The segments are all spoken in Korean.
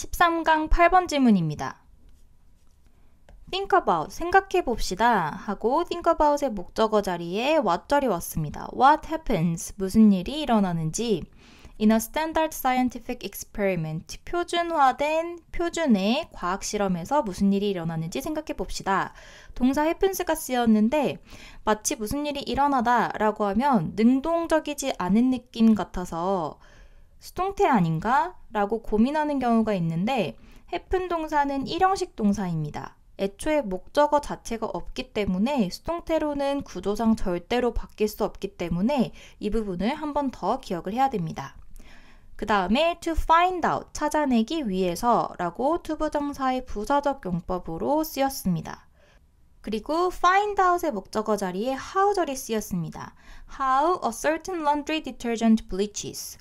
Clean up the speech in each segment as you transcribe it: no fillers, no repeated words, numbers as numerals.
13강 8번 질문입니다. think about, 생각해 봅시다 하고 think about의 목적어 자리에 what 절이 왔습니다. What happens, 무슨 일이 일어나는지 in a standard scientific experiment, 표준화된 표준의 과학 실험에서 무슨 일이 일어나는지 생각해 봅시다. 동사 happens가 쓰였는데 마치 무슨 일이 일어나다 라고 하면 능동적이지 않은 느낌 같아서 수동태 아닌가? 라고 고민하는 경우가 있는데 happen 동사는 일형식 동사입니다. 애초에 목적어 자체가 없기 때문에 수동태로는 구조상 절대로 바뀔 수 없기 때문에 이 부분을 한 번 더 기억을 해야 됩니다. 그 다음에 to find out, 찾아내기 위해서 라고 투부정사의 부사적 용법으로 쓰였습니다. 그리고 find out의 목적어 자리에 how 절이 쓰였습니다. How a certain laundry detergent bleaches.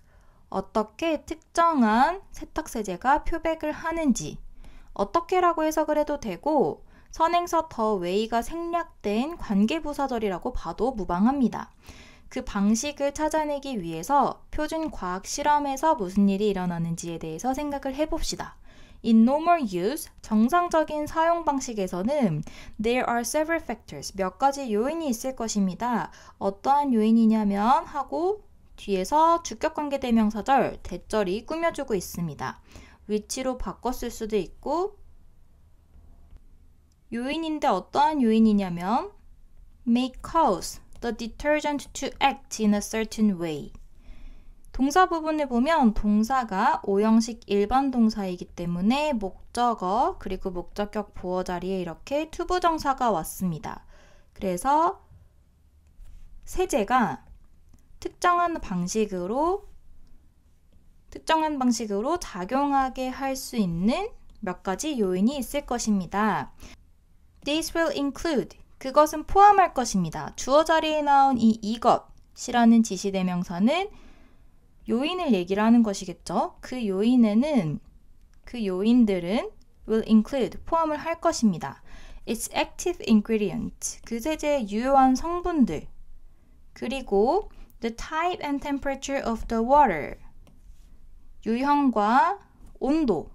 어떻게 특정한 세탁세제가 표백을 하는지 어떻게라고 해석을 해도 되고 선행서 더 way가 생략된 관계부사절이라고 봐도 무방합니다. 그 방식을 찾아내기 위해서 표준 과학 실험에서 무슨 일이 일어나는지에 대해서 생각을 해봅시다. In normal use, 정상적인 사용 방식에서는 there are several factors, 몇 가지 요인이 있을 것입니다. 어떠한 요인이냐면 하고 뒤에서 주격관계대명사절, 대절이 꾸며주고 있습니다. 위치로 바꿨을 수도 있고 요인인데 어떠한 요인이냐면 may cause the detergent to act in a certain way. 동사 부분을 보면 동사가 오형식 일반 동사이기 때문에 목적어 그리고 목적격 보어 자리에 이렇게 투부정사가 왔습니다. 그래서 세제가 특정한 방식으로 작용하게 할 수 있는 몇 가지 요인이 있을 것입니다. This will include, 그것은 포함할 것입니다. 주어 자리에 나온 이것이라는 지시대명사는 요인을 얘기를 하는 것이겠죠. 그 요인들은 will include, 포함을 할 것입니다. Its active ingredient, 그 세제의 유효한 성분들, 그리고 the type and temperature of the water, 유형과 온도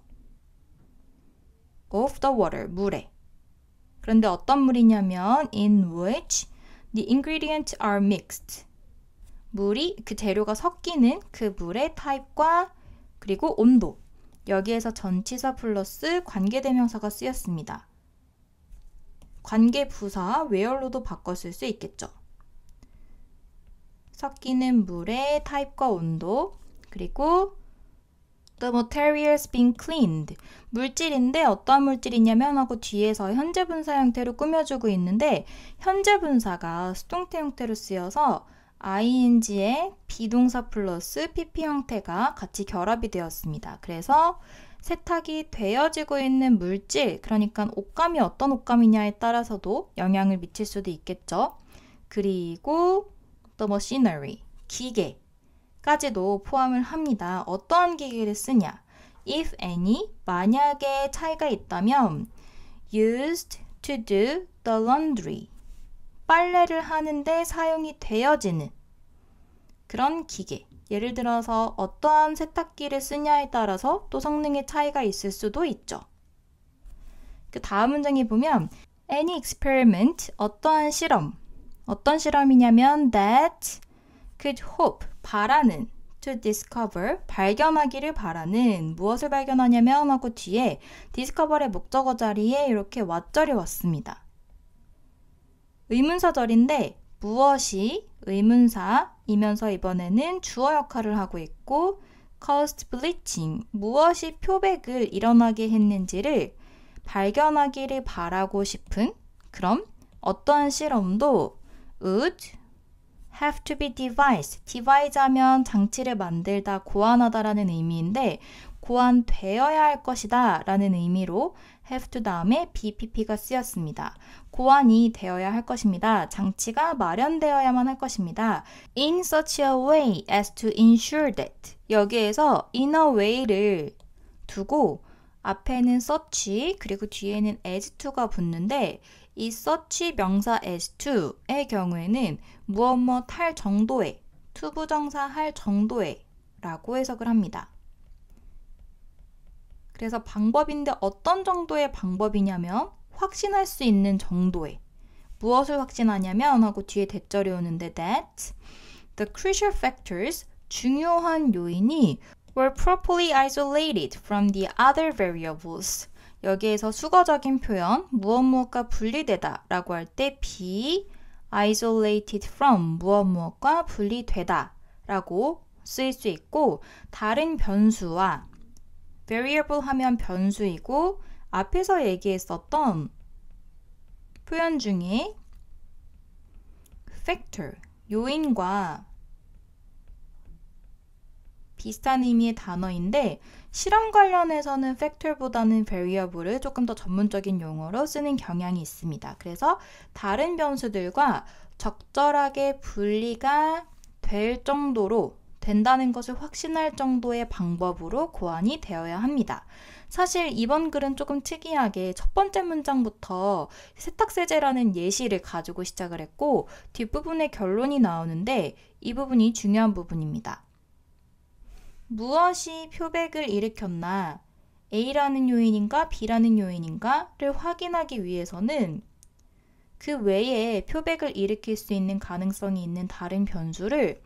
of the water, 물에. 그런데 어떤 물이냐면 in which the ingredients are mixed. 물이 그 재료가 섞이는 그 물의 타입과 그리고 온도. 여기에서 전치사 플러스 관계대명사가 쓰였습니다. 관계부사 where로도 바꿨을 수 있겠죠. 섞이는 물의 타입과 온도 그리고 The materials being cleaned. 물질인데 어떤 물질이냐면 하고 뒤에서 현재 분사 형태로 꾸며주고 있는데 현재 분사가 수동태 형태로 쓰여서 ing의 비동사 플러스 pp 형태가 같이 결합이 되었습니다. 그래서 세탁이 되어지고 있는 물질, 그러니까 옷감이 어떤 옷감이냐에 따라서도 영향을 미칠 수도 있겠죠. 그리고 the machinery, 기계 까지도 포함을 합니다. 어떠한 기계를 쓰냐? If any, 만약에 차이가 있다면 used to do the laundry, 빨래를 하는데 사용이 되어지는 그런 기계. 예를 들어서 어떠한 세탁기를 쓰냐에 따라서 또 성능의 차이가 있을 수도 있죠. 그 다음 문장에 보면 any experiment, 어떠한 실험. 어떤 실험이냐면 that could hope, 바라는 to discover, 발견하기를 바라는 무엇을 발견하냐면 하고 뒤에 discover의 목적어 자리에 이렇게 what절이 왔습니다. 의문사절인데 무엇이 의문사이면서 이번에는 주어 역할을 하고 있고 caused bleaching, 무엇이 표백을 일어나게 했는지를 발견하기를 바라고 싶은 그럼 어떠한 실험도 would have to be devised. devise 하면 장치를 만들다, 고안하다라는 의미인데 고안되어야 할 것이다 라는 의미로 have to 다음에 BPP가 쓰였습니다. 고안이 되어야 할 것입니다. 장치가 마련되어야만 할 것입니다. In such a way as to ensure that. 여기에서 in a way를 두고 앞에는 such 그리고 뒤에는 as to가 붙는데 이 such 명사 as to의 경우에는 무엇 할 정도의, 투부정사 할 정도의 라고 해석을 합니다. 그래서 방법인데 어떤 정도의 방법이냐면 확신할 수 있는 정도의 무엇을 확신하냐면 하고 뒤에 대절이 오는데 that the crucial factors 중요한 요인이 were properly isolated from the other variables. 여기에서 수거적인 표현 무엇과 분리되다 라고 할 때 be isolated from 무엇과 분리되다 라고 쓰일 수 있고 다른 변수와 variable 하면 변수이고 앞에서 얘기했었던 표현 중에 factor, 요인과 비슷한 의미의 단어인데 실험 관련해서는 factor보다는 variable을 조금 더 전문적인 용어로 쓰는 경향이 있습니다. 그래서 다른 변수들과 적절하게 분리가 될 정도로 된다는 것을 확신할 정도의 방법으로 고안이 되어야 합니다. 사실 이번 글은 조금 특이하게 첫 번째 문장부터 세탁세제라는 예시를 가지고 시작을 했고 뒷부분에 결론이 나오는데 이 부분이 중요한 부분입니다. 무엇이 표백을 일으켰나? A라는 요인인가 B라는 요인인가를 확인하기 위해서는 그 외에 표백을 일으킬 수 있는 가능성이 있는 다른 변수를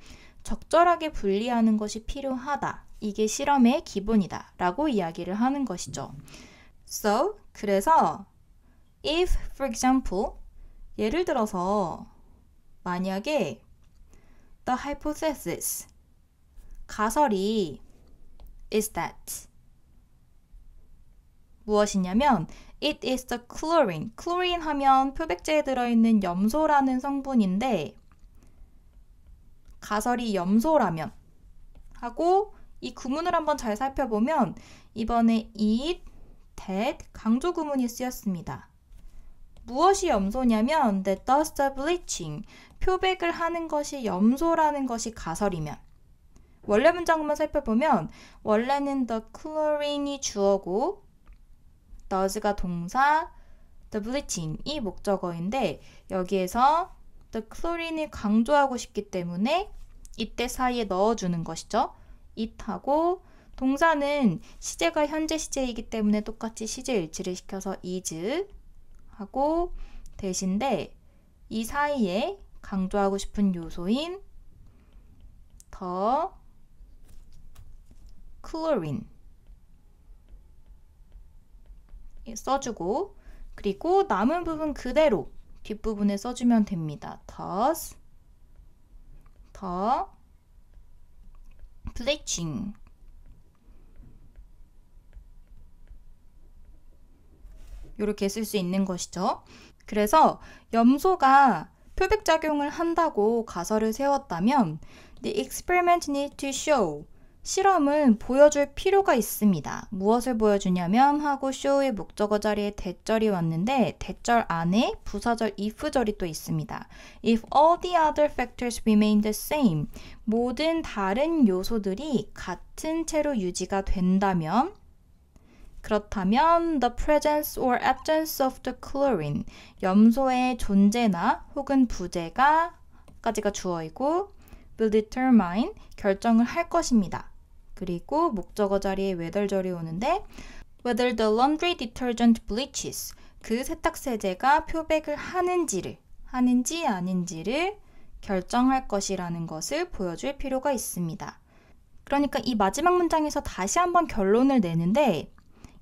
적절하게 분리하는 것이 필요하다. 이게 실험의 기본이다 라고 이야기를 하는 것이죠. So, 그래서 if, for example, 예를 들어서 만약에 the hypothesis, 가설이 is that 무엇이냐면 it is the chlorine. chlorine 하면 표백제에 들어있는 염소라는 성분인데 가설이 염소라면 하고 이 구문을 한번 잘 살펴보면 이번에 it, that 강조 구문이 쓰였습니다. 무엇이 염소냐면 that does the bleaching. 표백을 하는 것이 염소라는 것이 가설이면 원래 문장만 살펴보면 원래는 the chlorine이 주어고 does가 동사, the bleaching이 목적어인데 여기에서 the chlorine을 강조하고 싶기 때문에 이때 사이에 넣어주는 것이죠. it하고 동사는 시제가 현재 시제이기 때문에 똑같이 시제 일치를 시켜서 is 하고 대신데 이 사이에 강조하고 싶은 요소인 the chlorine 써주고 그리고 남은 부분 그대로 뒷부분에 써주면 됩니다. thus the bleaching 이렇게 쓸 수 있는 것이죠. 그래서 염소가 표백작용을 한다고 가설을 세웠다면 the experiment needs to show 실험은 보여줄 필요가 있습니다. 무엇을 보여주냐면 하고 show의 목적어 자리에 대절이 왔는데 대절 안에 부사절 if절이 또 있습니다. If all the other factors remain the same 모든 다른 요소들이 같은 채로 유지가 된다면 그렇다면 the presence or absence of the chlorine 염소의 존재나 혹은 부재가 까지가 주어이고 will determine 결정을 할 것입니다. 그리고 목적어 자리에 whether절이 오는데 whether the laundry detergent bleaches 그 세탁세제가 표백을 하는지 아닌지를 결정할 것이라는 것을 보여줄 필요가 있습니다. 그러니까 이 마지막 문장에서 다시 한번 결론을 내는데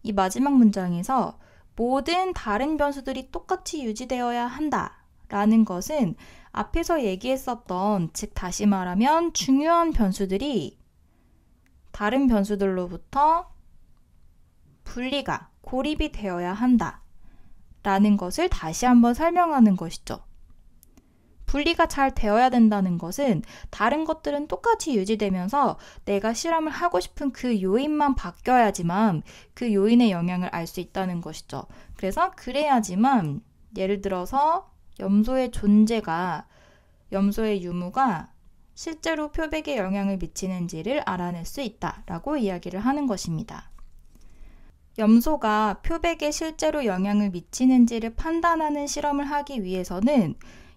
이 마지막 문장에서 모든 다른 변수들이 똑같이 유지되어야 한다라는 것은 앞에서 얘기했었던 즉 다시 말하면 중요한 변수들이 다른 변수들로부터 분리가 고립이 되어야 한다라는 것을 다시 한번 설명하는 것이죠. 분리가 잘 되어야 된다는 것은 다른 것들은 똑같이 유지되면서 내가 실험을 하고 싶은 그 요인만 바뀌어야지만 그 요인의 영향을 알 수 있다는 것이죠. 그래서 그래야지만 예를 들어서 염소의 존재가 염소의 유무가 실제로 표백에 영향을 미치는지를 알아낼 수 있다라고 이야기를 하는 것입니다. 염소가 표백에 실제로 영향을 미치는지를 판단하는 실험을 하기 위해서는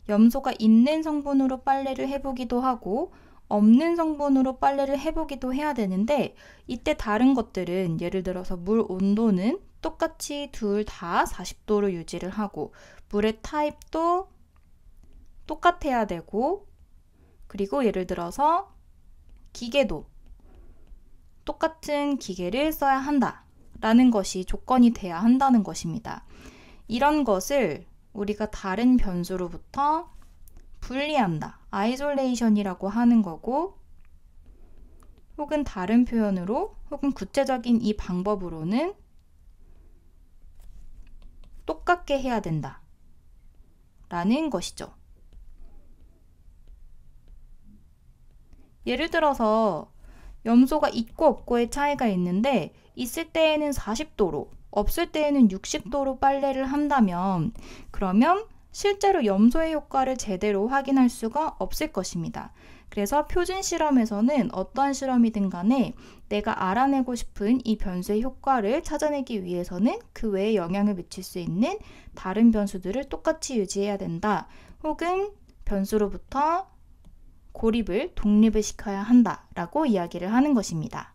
염소가 있는 성분으로 빨래를 해보기도 하고 없는 성분으로 빨래를 해보기도 해야 되는데 이때 다른 것들은 예를 들어서 물 온도는 똑같이 둘 다 40도로 유지를 하고 물의 타입도 똑같아야 되고 그리고 예를 들어서 기계도 똑같은 기계를 써야 한다 라는 것이 조건이 돼야 한다는 것입니다. 이런 것을 우리가 다른 변수로부터 분리한다, 아이솔레이션이라고 하는 거고 혹은 다른 표현으로 혹은 구체적인 이 방법으로는 똑같게 해야 된다 라는 것이죠. 예를 들어서 염소가 있고 없고의 차이가 있는데 있을 때에는 40도로 없을 때에는 60도로 빨래를 한다면 그러면 실제로 염소의 효과를 제대로 확인할 수가 없을 것입니다. 그래서 표준 실험에서는 어떠한 실험이든 간에 내가 알아내고 싶은 이 변수의 효과를 찾아내기 위해서는 그 외에 영향을 미칠 수 있는 다른 변수들을 똑같이 유지해야 된다. 혹은 변수로부터 고립을 독립을 시켜야 한다라고 이야기를 하는 것입니다.